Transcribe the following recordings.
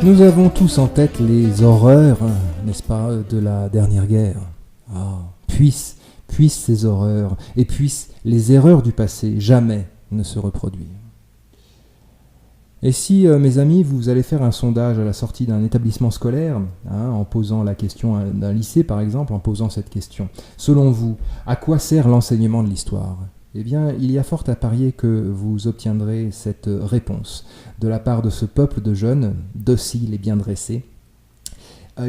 Nous avons tous en tête les horreurs, n'est-ce pas, de la dernière guerre. Puissent ces horreurs et puissent les erreurs du passé jamais ne se reproduire. Et si, mes amis, vous allez faire un sondage à la sortie d'un établissement scolaire, en posant la question d'un lycée par exemple, en posant cette question, selon vous, à quoi sert l'enseignement de l'histoire ? Eh bien, il y a fort à parier que vous obtiendrez cette réponse de la part de ce peuple de jeunes, dociles et bien dressés.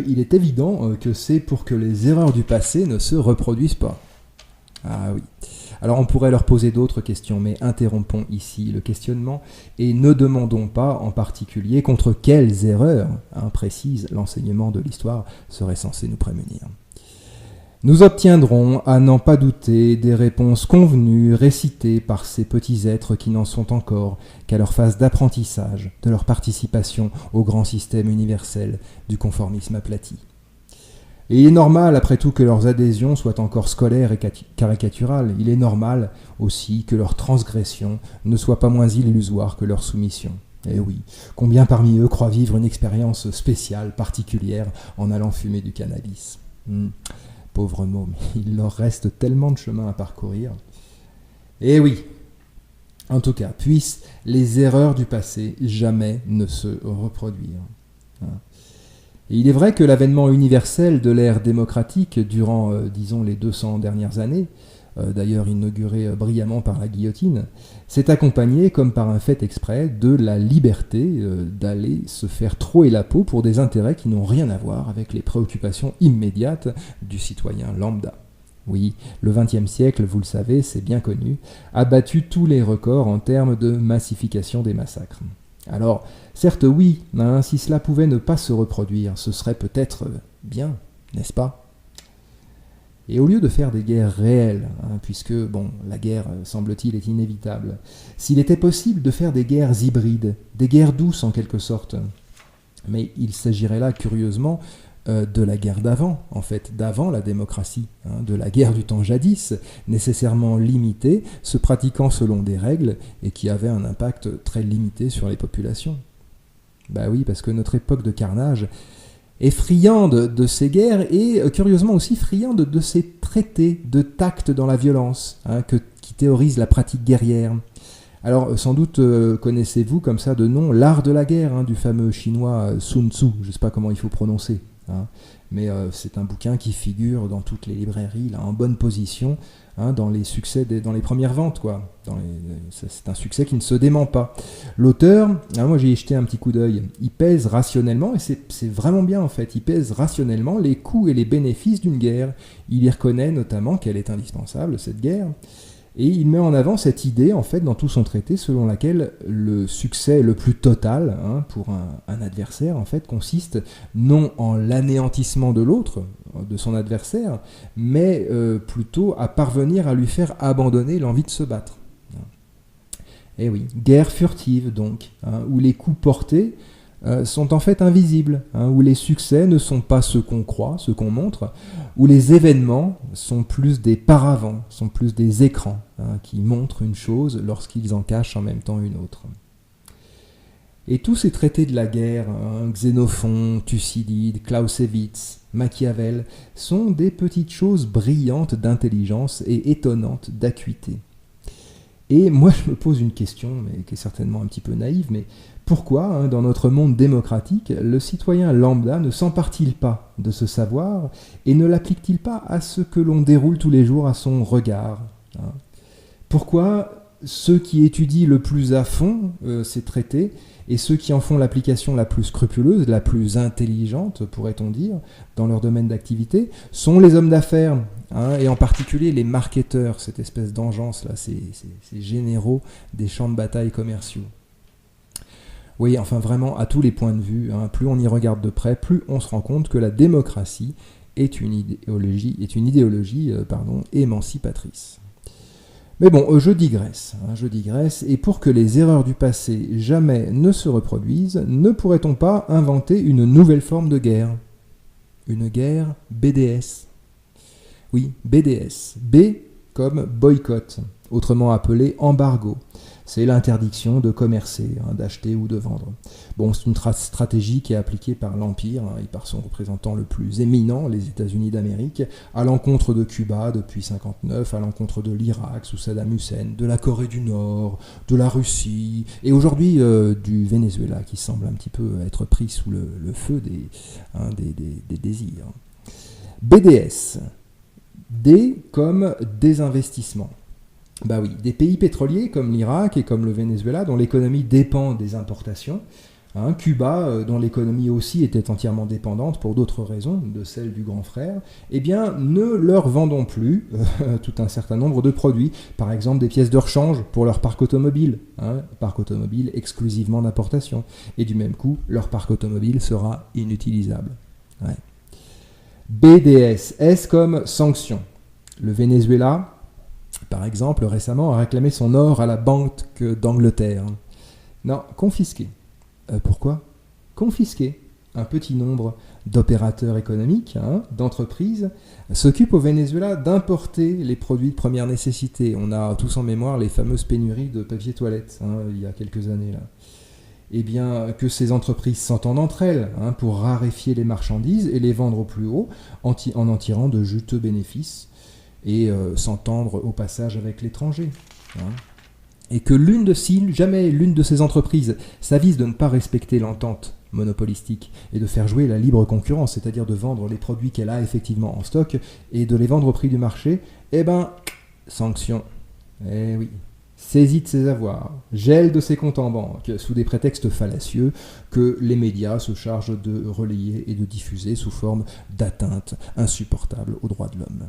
Il est évident que c'est pour que les erreurs du passé ne se reproduisent pas. Ah oui. Alors on pourrait leur poser d'autres questions, mais interrompons ici le questionnement et ne demandons pas en particulier contre quelles erreurs précises l'enseignement de l'histoire serait censé nous prémunir. Nous obtiendrons, à n'en pas douter, des réponses convenues, récitées par ces petits êtres qui n'en sont encore qu'à leur phase d'apprentissage, de leur participation au grand système universel du conformisme aplati. Et il est normal, après tout, que leurs adhésions soient encore scolaires et caricaturales. Il est normal aussi que leur transgression ne soit pas moins illusoire que leur soumission. Eh oui, combien parmi eux croient vivre une expérience spéciale, particulière, en allant fumer du cannabis ? Pauvres mots, mais il leur reste tellement de chemin à parcourir. Eh oui, en tout cas, puissent les erreurs du passé jamais ne se reproduire. Et il est vrai que l'avènement universel de l'ère démocratique durant, disons, les 200 dernières années, d'ailleurs inauguré brillamment par la guillotine, s'est accompagné, comme par un fait exprès, de la liberté d'aller se faire trouer la peau pour des intérêts qui n'ont rien à voir avec les préoccupations immédiates du citoyen lambda. Oui, le XXe siècle, vous le savez, c'est bien connu, a battu tous les records en termes de massification des massacres. Alors, certes oui, si cela pouvait ne pas se reproduire, ce serait peut-être bien, n'est-ce pas ? Et au lieu de faire des guerres réelles, puisque, la guerre, semble-t-il, est inévitable, s'il était possible de faire des guerres hybrides, des guerres douces en quelque sorte, mais il s'agirait là, curieusement, de la guerre d'avant, en fait, d'avant la démocratie, de la guerre du temps jadis, nécessairement limitée, se pratiquant selon des règles, et qui avait un impact très limité sur les populations. Bah oui, parce que notre époque de carnage est friande de ces guerres et curieusement aussi friande de ces traités de tact dans la violence qui théorisent la pratique guerrière. Alors sans doute connaissez-vous comme ça de nom l'art de la guerre du fameux chinois Sun Tzu, je ne sais pas comment il faut prononcer, mais c'est un bouquin qui figure dans toutes les librairies là, en bonne position dans les succès, dans les premières ventes, quoi. C'est un succès qui ne se dément pas. L'auteur, moi j'ai y jeté un petit coup d'œil, il pèse rationnellement, et c'est vraiment bien en fait, il pèse rationnellement les coûts et les bénéfices d'une guerre. Il y reconnaît notamment qu'elle est indispensable, cette guerre, et il met en avant cette idée en fait dans tout son traité selon laquelle le succès le plus total pour un adversaire en fait consiste non en l'anéantissement de l'autre, de son adversaire, mais plutôt à parvenir à lui faire abandonner l'envie de se battre. Et oui, guerre furtive donc, où les coups portés sont en fait invisibles, où les succès ne sont pas ce qu'on croit, ce qu'on montre, où les événements sont plus des paravents, sont plus des écrans qui montrent une chose lorsqu'ils en cachent en même temps une autre. Et tous ces traités de la guerre, Xénophon, Thucydide, Clausewitz, Machiavel, sont des petites choses brillantes d'intelligence et étonnantes d'acuité. Et moi je me pose une question, mais qui est certainement un petit peu naïve, mais pourquoi, dans notre monde démocratique, le citoyen lambda ne s'empare-t-il pas de ce savoir et ne l'applique-t-il pas à ce que l'on déroule tous les jours à son regard ? Pourquoi ceux qui étudient le plus à fond ces traités et ceux qui en font l'application la plus scrupuleuse, la plus intelligente, pourrait-on dire, dans leur domaine d'activité, sont les hommes d'affaires, et en particulier les marketeurs, cette espèce d'engeance, là, ces généraux des champs de bataille commerciaux. Oui, enfin vraiment, à tous les points de vue, plus on y regarde de près, plus on se rend compte que la démocratie est une idéologie émancipatrice. Mais bon, je digresse, et pour que les erreurs du passé jamais ne se reproduisent, ne pourrait-on pas inventer une nouvelle forme de guerre ? Une guerre BDS. Oui, BDS. B comme boycott, autrement appelé embargo. C'est l'interdiction de commercer, d'acheter ou de vendre. Bon, c'est une stratégie qui est appliquée par l'Empire et par son représentant le plus éminent, les États-Unis d'Amérique, à l'encontre de Cuba depuis 1959, à l'encontre de l'Irak sous Saddam Hussein, de la Corée du Nord, de la Russie, et aujourd'hui du Venezuela, qui semble un petit peu être pris sous le feu des désirs. BDS. D comme désinvestissement. Bah oui, des pays pétroliers comme l'Irak et comme le Venezuela, dont l'économie dépend des importations, Cuba, dont l'économie aussi était entièrement dépendante pour d'autres raisons de celle du grand frère, eh bien, ne leur vendons plus tout un certain nombre de produits, par exemple des pièces de rechange pour leur parc automobile, parc automobile exclusivement d'importation, et du même coup, leur parc automobile sera inutilisable. Ouais. BDS, S comme sanction. Le Venezuela, par exemple, récemment a réclamé son or à la Banque d'Angleterre. Non, confisqué. Pourquoi ? Confisqué. Un petit nombre d'opérateurs économiques, d'entreprises, s'occupent au Venezuela d'importer les produits de première nécessité. On a tous en mémoire les fameuses pénuries de papier toilette, il y a quelques années là. Eh bien, que ces entreprises s'entendent entre elles pour raréfier les marchandises et les vendre au plus haut en tirant de juteux bénéfices et s'entendre au passage avec l'étranger. Et que jamais l'une de ces entreprises s'avise de ne pas respecter l'entente monopolistique et de faire jouer la libre concurrence, c'est-à-dire de vendre les produits qu'elle a effectivement en stock et de les vendre au prix du marché, eh ben, sanction. Eh oui. Saisie de ses avoirs, gel de ses comptes en banque, sous des prétextes fallacieux que les médias se chargent de relayer et de diffuser sous forme d'atteintes insupportables aux droits de l'homme.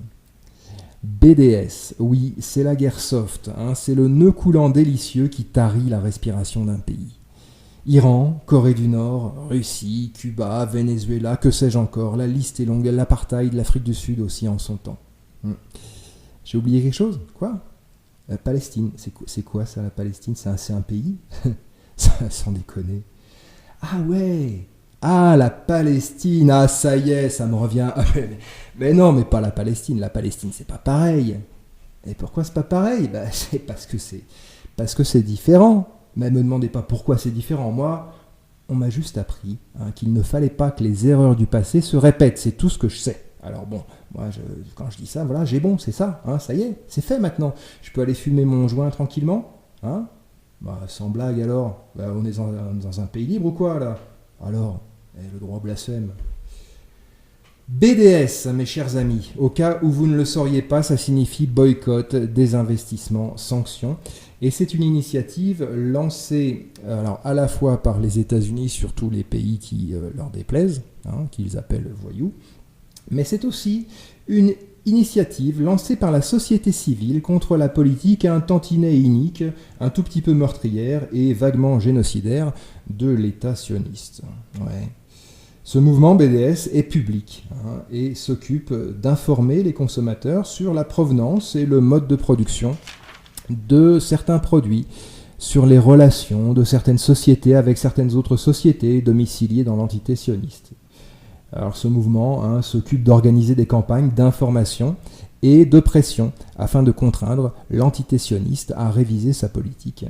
BDS, oui, c'est la guerre soft, c'est le nœud coulant délicieux qui tarit la respiration d'un pays. Iran, Corée du Nord, Russie, Cuba, Venezuela, que sais-je encore, la liste est longue, l'apartheid, l'Afrique du Sud aussi en son temps. J'ai oublié quelque chose ? Quoi ? La Palestine, c'est quoi ça, la Palestine ? C'est un pays ? Sans déconner. Ah ouais ! Ah, la Palestine, ah ça y est, ça me revient. Mais non, mais pas la Palestine c'est pas pareil. Et pourquoi c'est pas pareil ? C'est parce que c'est différent. Mais me demandez pas pourquoi c'est différent. Moi, on m'a juste appris qu'il ne fallait pas que les erreurs du passé se répètent, c'est tout ce que je sais. Alors bon, moi, quand je dis ça, voilà, j'ai bon, c'est ça, ça y est, c'est fait maintenant. Je peux aller fumer mon joint tranquillement, sans blague alors. On est dans un pays libre ou quoi, là ? Alors, le droit au blasphème. BDS, mes chers amis, au cas où vous ne le sauriez pas, ça signifie boycott, désinvestissement, sanction. Et c'est une initiative lancée alors, à la fois par les États-Unis sur tous les pays qui leur déplaisent, qu'ils appellent voyous, mais c'est aussi une initiative lancée par la société civile contre la politique un tantinet inique, un tout petit peu meurtrière et vaguement génocidaire de l'État sioniste. Ouais. Ce mouvement BDS est public et s'occupe d'informer les consommateurs sur la provenance et le mode de production de certains produits, sur les relations de certaines sociétés avec certaines autres sociétés domiciliées dans l'entité sioniste. Alors ce mouvement s'occupe d'organiser des campagnes d'information et de pression afin de contraindre l'entité sioniste à réviser sa politique.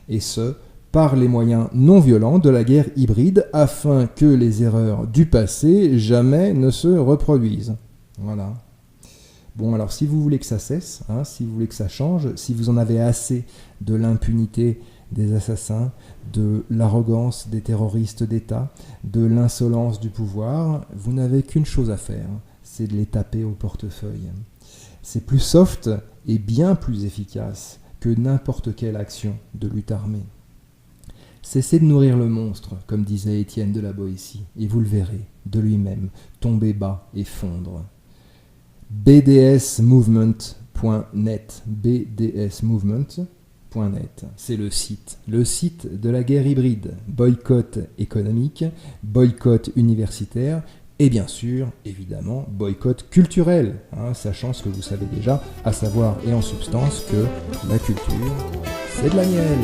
Et ce, par les moyens non violents de la guerre hybride afin que les erreurs du passé jamais ne se reproduisent. Voilà. Bon, alors si vous voulez que ça cesse, si vous voulez que ça change, si vous en avez assez de l'impunité des assassins, de l'arrogance des terroristes d'État, de l'insolence du pouvoir, vous n'avez qu'une chose à faire, c'est de les taper au portefeuille. C'est plus soft et bien plus efficace que n'importe quelle action de lutte armée. Cessez de nourrir le monstre, comme disait Étienne de la Boétie, et vous le verrez, de lui-même, tomber bas et fondre. bdsmovement.net, bdsmovement.net, c'est le site de la guerre hybride, boycott économique, boycott universitaire, et bien sûr, évidemment, boycott culturel, sachant ce que vous savez déjà, à savoir et en substance que la culture, c'est de la miel.